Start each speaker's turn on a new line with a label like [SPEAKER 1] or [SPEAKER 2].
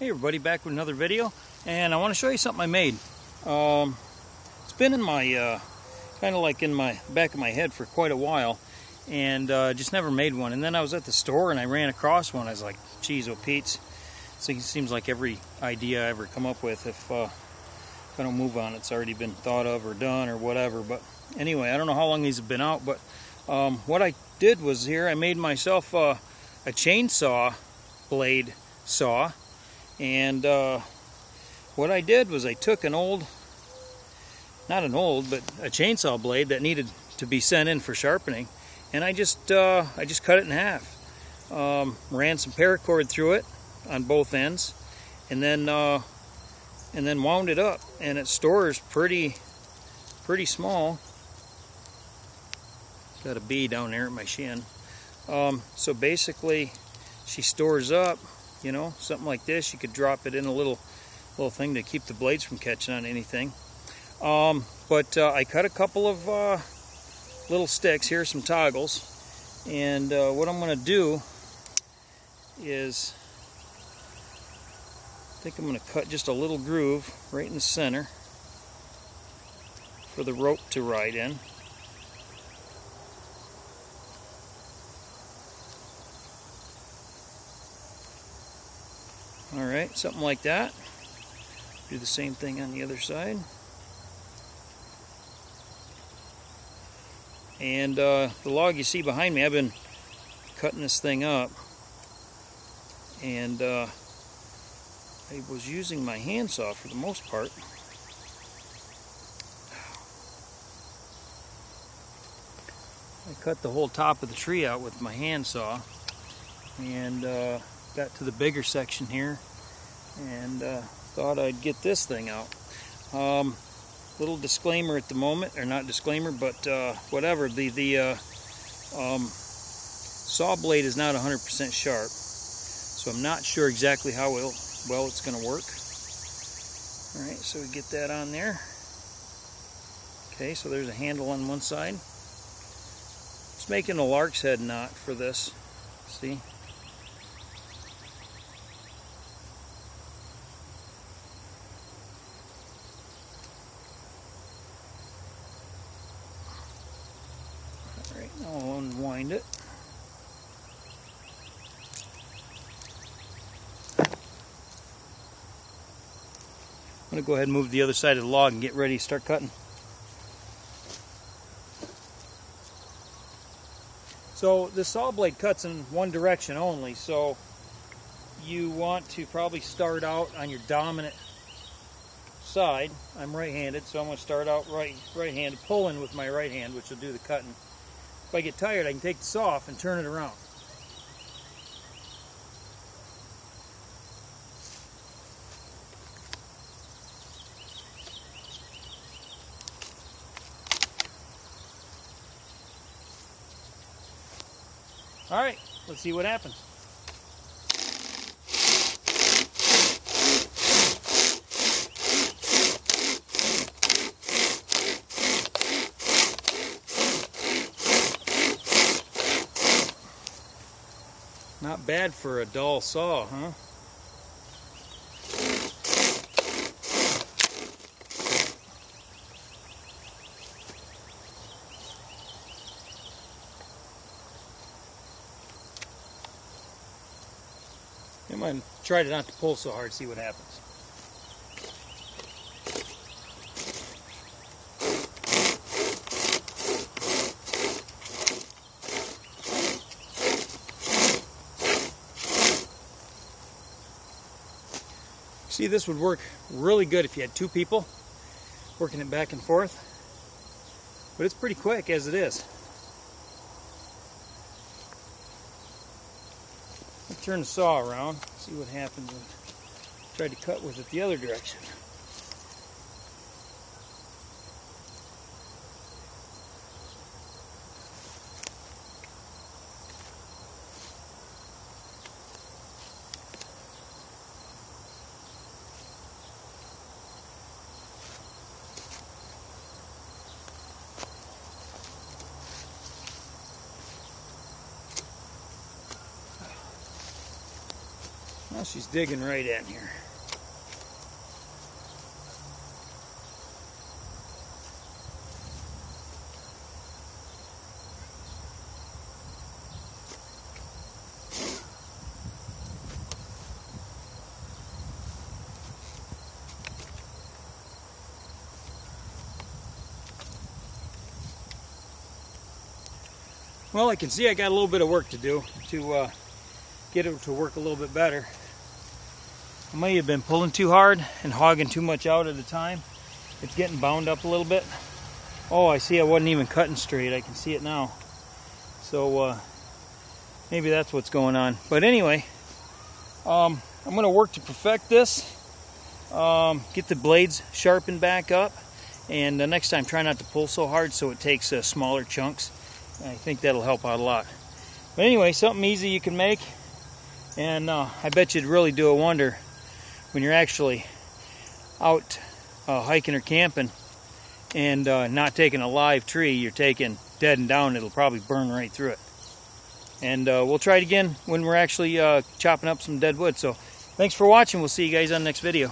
[SPEAKER 1] Hey everybody, back with another video, and I want to show you something I made. It's been in my kind of like in my back of my head for quite a while, and just never made one. And then I was at the store and I ran across one. I was like, geez, oh Pete's. So it seems like every idea I ever come up with, if I don't move on, it's already been thought of or done or whatever. But anyway, I don't know how long these have been out, but what I did was here, I made myself a chainsaw blade saw. And what I did was I took an old, not an old, but a chainsaw blade that needed to be sent in for sharpening, and I just cut it in half. Ran some paracord through it on both ends, and then wound it up. And it stores pretty small. Got a bee down there at my shin. So basically, she stores up. You know, something like this, you could drop it in a little thing to keep the blades from catching on anything. But I cut a couple of little sticks. Here's some toggles. And what I'm going to do is, I think I'm going to cut just a little groove right in the center for the rope to ride in. Alright, something like that. Do the same thing on the other side. And the log you see behind me, I've been cutting this thing up. And I was using my handsaw for the most part. I cut the whole top of the tree out with my handsaw. And got to the bigger section here and thought I'd get this thing out. Little disclaimer at the moment, or not disclaimer, but whatever, the saw blade is not 100% sharp, so I'm not sure exactly how well it's going to work. Alright, so we get that on there. Okay, so there's a handle on one side. Just making a lark's head knot for this. See? Alright, I'll unwind it. I'm going to go ahead and move the other side of the log and get ready to start cutting. So the saw blade cuts in one direction only, so you want to probably start out on your dominant side. I'm right-handed, so I'm going to start out right-handed, pulling with my right hand, which will do the cutting. If I get tired, I can take the saw off and turn it around. All right, let's see what happens. Not bad for a dull saw, huh? I might try not to pull so hard, see what happens. See, this would work really good if you had two people working it back and forth, but it's pretty quick as it is. I'll turn the saw around, see what happens when I try to cut with it the other direction. Well, she's digging right in here. Well, I can see I got a little bit of work to do to get it to work a little bit better. I may have been pulling too hard and hogging too much out at a time. It's getting bound up a little bit. Oh, I see I wasn't even cutting straight. I can see it now. So maybe that's what's going on. But anyway, I'm going to work to perfect this. Get the blades sharpened back up. And the next time, try not to pull so hard so it takes smaller chunks. I think that'll help out a lot. But anyway, something easy you can make. And I bet you'd really do a wonder when you're actually out hiking or camping and not taking a live tree. You're taking dead and down. It'll probably burn right through it. And we'll try it again when we're actually chopping up some dead wood. So thanks for watching. We'll see you guys on the next video.